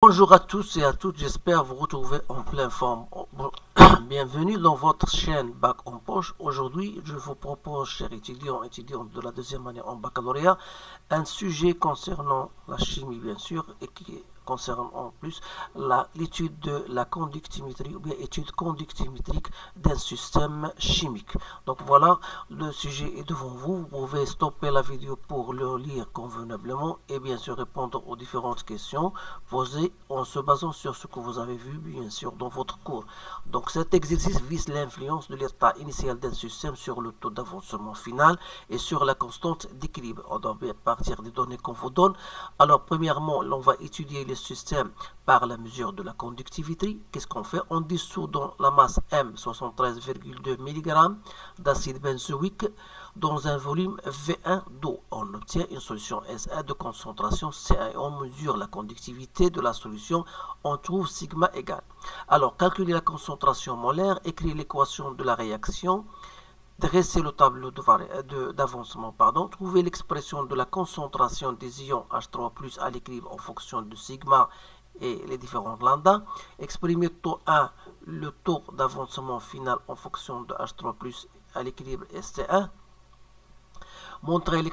Bonjour à tous et à toutes, j'espère vous retrouver en pleine forme. Bienvenue dans votre chaîne Bac en Poche. Aujourd'hui, je vous propose, chers étudiants et étudiantes de la deuxième année en baccalauréat, un sujet concernant la chimie, bien sûr, et qui concerne en plus l'étude de la conductimétrie ou bien étude conductimétrique d'un système chimique. Donc voilà, le sujet est devant vous. Vous pouvez stopper la vidéo pour le lire convenablement et bien sûr répondre aux différentes questions posées en se basant sur ce que vous avez vu bien sûr dans votre cours. Donc cet exercice vise l'influence de l'état initial d'un système sur le taux d'avancement final et sur la constante d'équilibre. On doit partir des données qu'on vous donne. Alors premièrement, on va étudier le système par la mesure de la conductivité. Qu'est-ce qu'on fait? On dissout dans la masse M 73,2 mg d'acide benzoïque dans un volume V1 d'eau. On obtient une solution SA de concentration C1 et on mesure la conductivité de la solution. On trouve sigma égale. Alors, calculer la concentration molaire, écrire l'équation de la réaction, dresser le tableau d'avancement, trouver l'expression de la concentration des ions H3+ à l'équilibre en fonction de sigma et les différentes lambda, exprimer taux 1, le taux d'avancement final en fonction de H3+ à l'équilibre ST1, montrer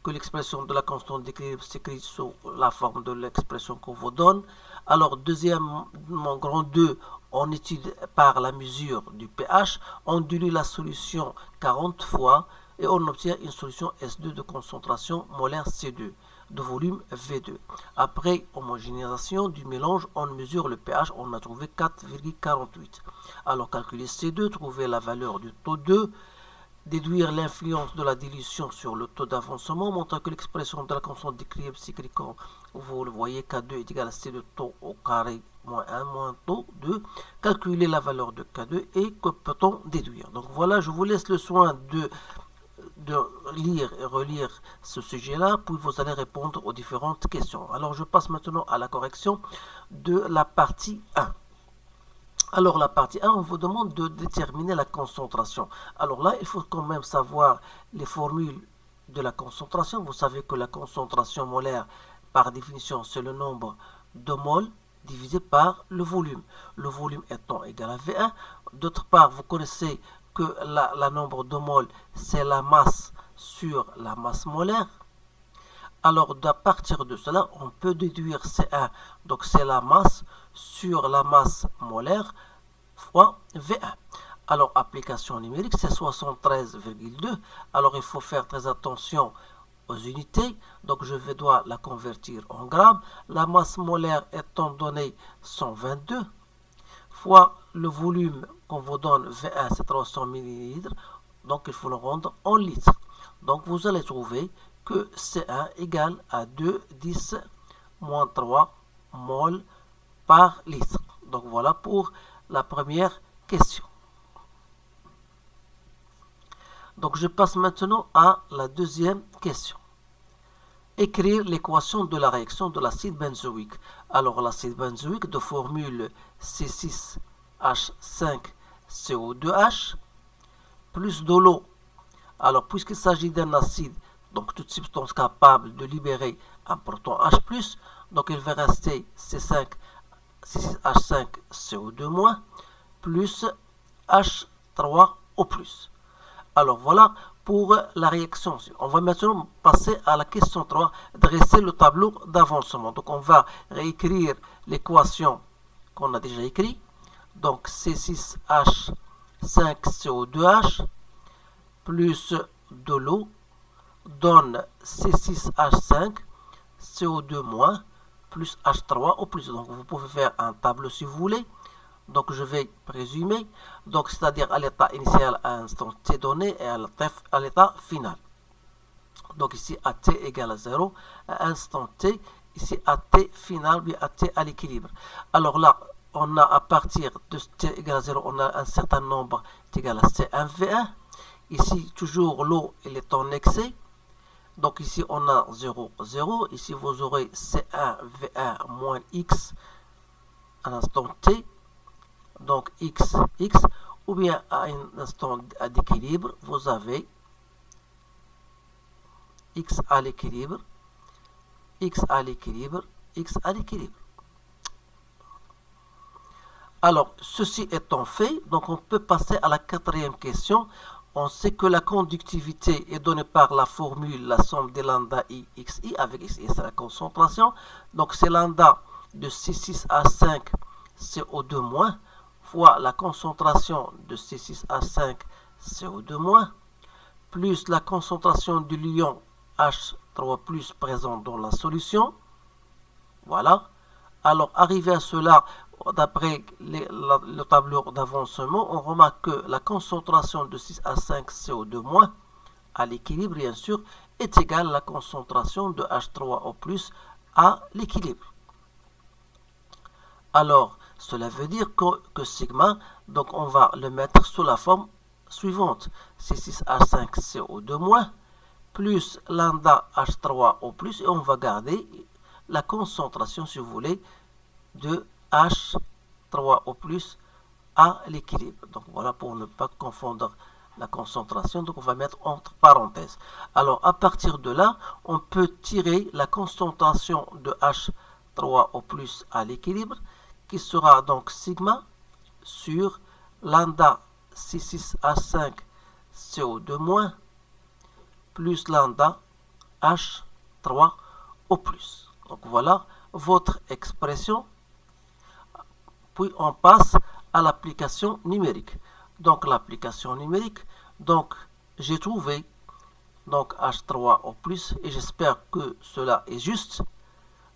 que l'expression de la constante d'équilibre s'écrit sous la forme de l'expression qu'on vous donne. Alors, deuxièmement, grand 2, on étudie par la mesure du pH, on dilue la solution 40 fois et on obtient une solution S2 de concentration molaire C2 de volume V2. Après homogénéisation du mélange, on mesure le pH, on a trouvé 4,48. Alors, calculer C2, trouver la valeur du taux 2, déduire l'influence de la dilution sur le taux d'avancement, montrant que l'expression de la constante d'équilibre s'écrit comme vous le voyez, K2 est égal à C de taux au carré moins 1 moins taux 2, calculer la valeur de K2 et que peut-on déduire. Donc voilà, je vous laisse le soin de lire et relire ce sujet-là, puis vous allez répondre aux différentes questions. Alors je passe maintenant à la correction de la partie 1. Alors la partie 1, on vous demande de déterminer la concentration. Alors là, il faut quand même savoir les formules de la concentration. Vous savez que la concentration molaire, par définition, c'est le nombre de moles divisé par le volume. Le volume étant égal à V1. D'autre part, vous connaissez que la nombre de moles, c'est la masse sur la masse molaire. Alors, à partir de cela, on peut déduire C1. Donc, c'est la masse sur la masse molaire fois V1. Alors, application numérique, c'est 73,2. Alors, il faut faire très attention aux unités. Donc, je dois la convertir en grammes. La masse molaire étant donnée 122 fois le volume qu'on vous donne V1, c'est 300 ml. Donc, il faut le rendre en litres. Donc, vous allez trouver que C1 égale à 2,10 moins 3 mol par litre. Donc voilà pour la première question. Donc je passe maintenant à la deuxième question. Écrire l'équation de la réaction de l'acide benzoïque. Alors l'acide benzoïque de formule C6H5CO2H plus de l'eau. Alors puisqu'il s'agit d'un acide, donc toute substance capable de libérer un proton H+, donc il va rester C6H5CO2- plus H3O+. Alors voilà pour la réaction. On va maintenant passer à la question 3, dresser le tableau d'avancement. Donc on va réécrire l'équation qu'on a déjà écrite. Donc C6H5CO2H plus de l'eau donne C6H5 CO2- plus H3O+. Donc vous pouvez faire un tableau si vous voulez. Donc je vais présumer, donc c'est-à-dire à l'état initial à instant t donné et à l'état final. Donc ici à t égale à 0, à instant t, ici à t final, bien à t à l'équilibre. Alors là, on a à partir de t égale à 0, on a un certain nombre égal à C1V1. Ici, toujours l'eau, elle est en excès. Donc ici, on a 0, 0. Ici, vous aurez C1V1 moins X à l'instant t. Donc X, X. Ou bien à un instant d'équilibre, vous avez X à l'équilibre X à l'équilibre. Alors, ceci étant fait, donc on peut passer à la quatrième question. On sait que la conductivité est donnée par la formule, la somme des lambda I, xi, avec xi c'est la concentration. Donc c'est lambda de C6H5 CO2- fois la concentration de C6H5 CO2- plus la concentration du l'ion H3+ présent dans la solution. Voilà. Alors, arrivé à cela, d'après le tableau d'avancement, on remarque que la concentration de 6H5 CO2- à l'équilibre, bien sûr, est égale à la concentration de H3O+ à l'équilibre. Alors, cela veut dire que sigma, donc on va le mettre sous la forme suivante. C6H5 CO2- plus lambda H3O+, et on va garder la concentration, si vous voulez, de H3O+ à l'équilibre. Donc voilà, pour ne pas confondre la concentration, donc on va mettre entre parenthèses. Alors à partir de là, on peut tirer la concentration de H3O+ à l'équilibre, qui sera donc sigma sur lambda C6H5 CO2- plus lambda H3O+. Donc voilà votre expression. Puis on passe à l'application numérique. Donc l'application numérique, donc j'ai trouvé donc H3O+, et j'espère que cela est juste.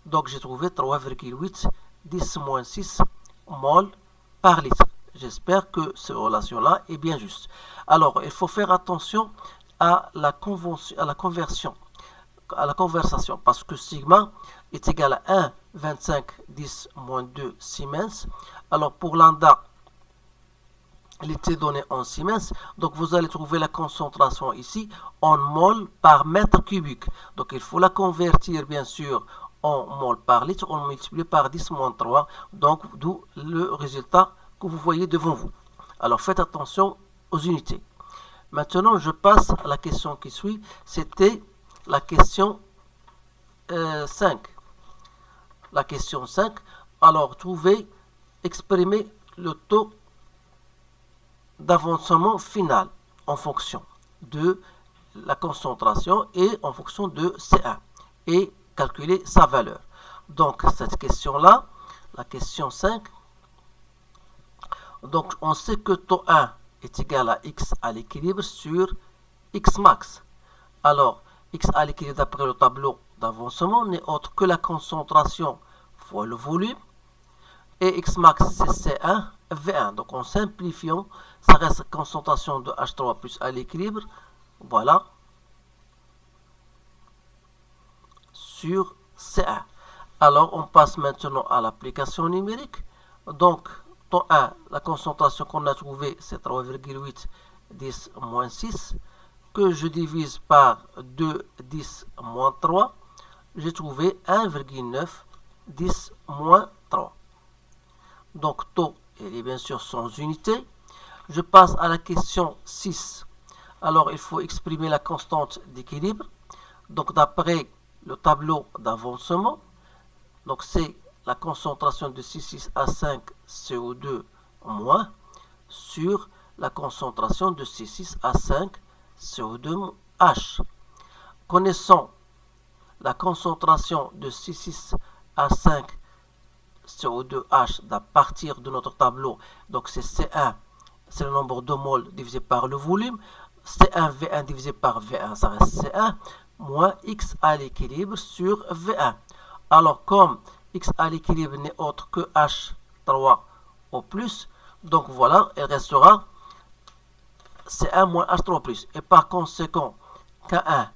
Donc j'ai trouvé 3,8 10-6 mol par litre. J'espère que cette relation-là est bien juste. Alors il faut faire attention à la conversation, parce que sigma est égal à 1 25-10-2 Siemens. Alors pour lambda, il était donné en Siemens, donc vous allez trouver la concentration ici en mol par mètre cubique. Donc il faut la convertir bien sûr en mol par litre, on multiplie par 10-3, donc d'où le résultat que vous voyez devant vous. Alors faites attention aux unités. Maintenant, je passe à la question qui suit. C'était la question 5. La question 5. Alors, exprimer le taux d'avancement final en fonction de la concentration et en fonction de C1 et calculer sa valeur. Donc, cette question-là, la question 5, donc on sait que taux 1 est égal à x à l'équilibre sur x max. Alors, x à l'équilibre d'après le tableau d'avancement n'est autre que la concentration fois le volume. Et x max, c'est C1, V1. Donc, en simplifiant, ça reste la concentration de H3+ à l'équilibre. Voilà. Sur C1. Alors, on passe maintenant à l'application numérique. Donc, taux 1, la concentration qu'on a trouvée, c'est 3,8 10-6, que je divise par 2 10-3, j'ai trouvé 1,9 10-3. Donc, taux, il est bien sûr sans unité. Je passe à la question 6. Alors, il faut exprimer la constante d'équilibre. Donc, d'après le tableau d'avancement, donc c'est la concentration de C6H5 CO2- sur la concentration de C6H5 CO2H. Connaissant la concentration de C6H5 CO2H à partir de notre tableau, donc c'est C1, c'est le nombre de moles divisé par le volume, C1 V1 divisé par V1, ça reste C1, moins X à l'équilibre sur V1. Alors comme X à l'équilibre n'est autre que H3O+, donc voilà, il restera C1 moins H3+. Et par conséquent, K1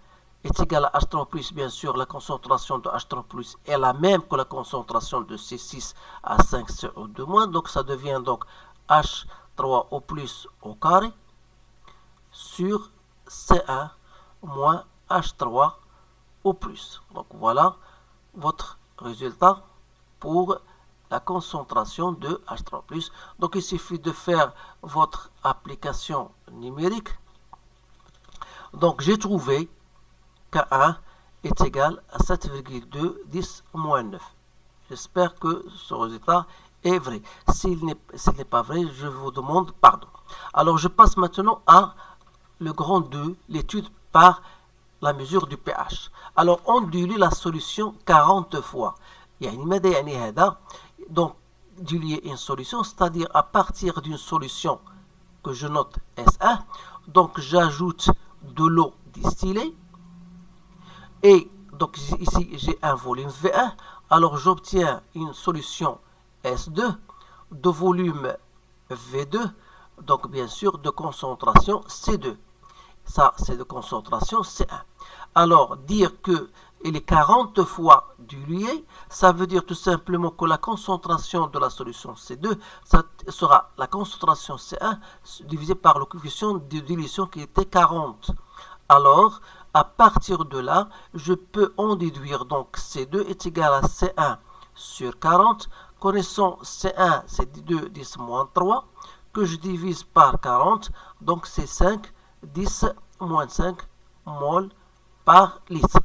est égal à H3+, bien sûr, la concentration de H3+, est la même que la concentration de C6H5CO2-, donc ça devient donc H3O+ au carré sur C1 moins H3O+. Donc voilà votre résultat pour la concentration de H3+. Donc il suffit de faire votre application numérique. Donc j'ai trouvé K1 est égal à 7,2 10-9. J'espère que ce résultat est vrai. S'il n'est pas vrai, je vous demande pardon. Alors, je passe maintenant à le grand 2, l'étude par la mesure du pH. Alors, on dilue la solution 40 fois. Donc, diluer une solution, c'est-à-dire à partir d'une solution que je note S1, donc j'ajoute de l'eau distillée, et donc ici j'ai un volume V1, alors j'obtiens une solution S2 de volume V2, donc bien sûr de concentration C2. Ça, c'est de concentration C1. Alors, dire que il est 40 fois dilué, ça veut dire tout simplement que la concentration de la solution C2, ça sera la concentration C1 divisée par le coefficient de dilution qui était 40. Alors, à partir de là, je peux en déduire donc C2 est égal à C1 sur 40. Connaissant C1, c'est 2, 10 moins 3, que je divise par 40, donc c'est 5, 10 moins 5 mol par litre.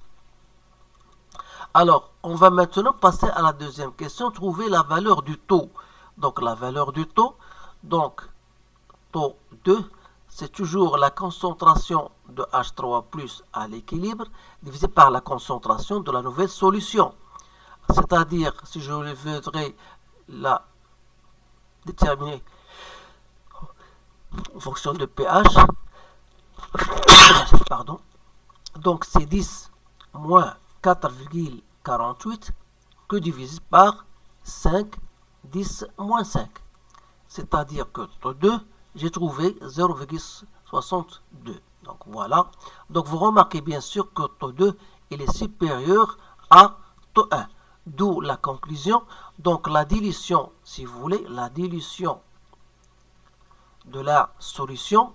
Alors, on va maintenant passer à la deuxième question, trouver la valeur du taux. Donc, la valeur du taux, donc, taux 2, c'est toujours la concentration de H3+ à l'équilibre divisé par la concentration de la nouvelle solution. C'est-à-dire, si je voudrais la déterminer en fonction de pH, pardon, donc c'est 10 moins 4,48 que divisé par 5, 10 moins 5. C'est-à-dire que taux 2, j'ai trouvé 0,62. Donc voilà. Donc vous remarquez bien sûr que taux 2, il est supérieur à taux 1. D'où la conclusion. Donc la dilution, si vous voulez, la dilution de la solution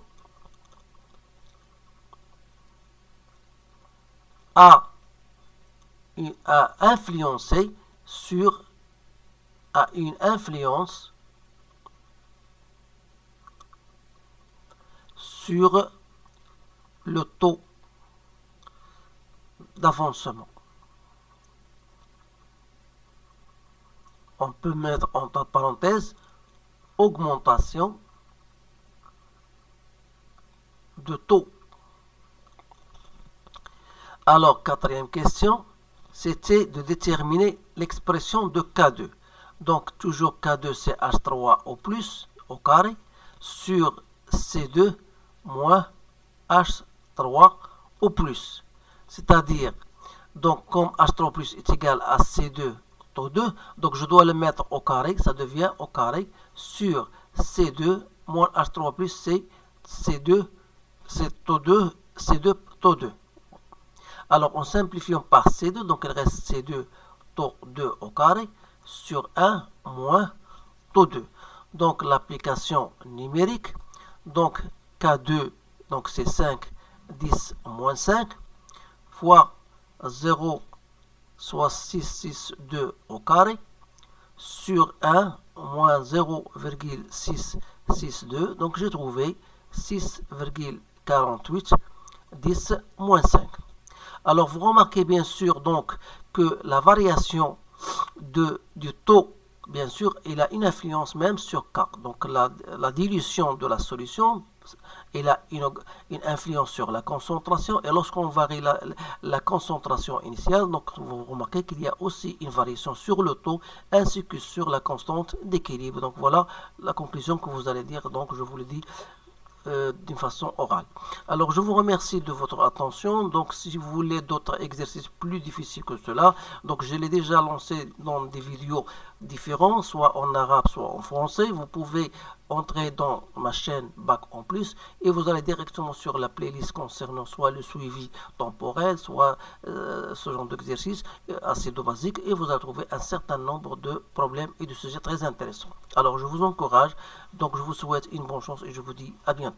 a influencé sur une influence sur le taux d'avancement. On peut mettre entre parenthèses augmentation de taux. Alors, quatrième question, c'était de déterminer l'expression de K2. Donc, toujours K2, c'est H3 au plus, au carré, sur C2 moins H3 au plus. C'est-à-dire, donc, comme H3 plus est égal à C2 taux 2, donc je dois le mettre au carré, ça devient au carré, sur C2 moins H3 plus, c'est C2, c'est taux 2, C2 taux 2. Alors, en simplifiant par C2, donc il reste C2 taux 2 au carré sur 1 moins taux 2. Donc, l'application numérique, donc K2, donc c'est 5, 10 moins 5, fois 0, soit 662 au carré, sur 1 moins 0,662. Donc, j'ai trouvé 6,48, 10 moins 5. Alors, vous remarquez bien sûr donc que la variation du taux, bien sûr, il a une influence même sur K. Donc, la dilution de la solution, il a une influence sur la concentration. Et lorsqu'on varie la concentration initiale, donc vous remarquez qu'il y a aussi une variation sur le taux ainsi que sur la constante d'équilibre. Donc, voilà la conclusion que vous allez dire. Donc, je vous le dis d'une façon orale. Alors, je vous remercie de votre attention. Donc, si vous voulez d'autres exercices plus difficiles que cela, donc je l'ai déjà lancé dans des vidéos différentes, soit en arabe, soit en français. Vous pouvez entrer dans ma chaîne Bac en plus et vous allez directement sur la playlist concernant soit le suivi temporel, soit ce genre d'exercice assez basique, et vous allez trouver un certain nombre de problèmes et de sujets très intéressants. Alors, je vous encourage, donc je vous souhaite une bonne chance et je vous dis à bientôt.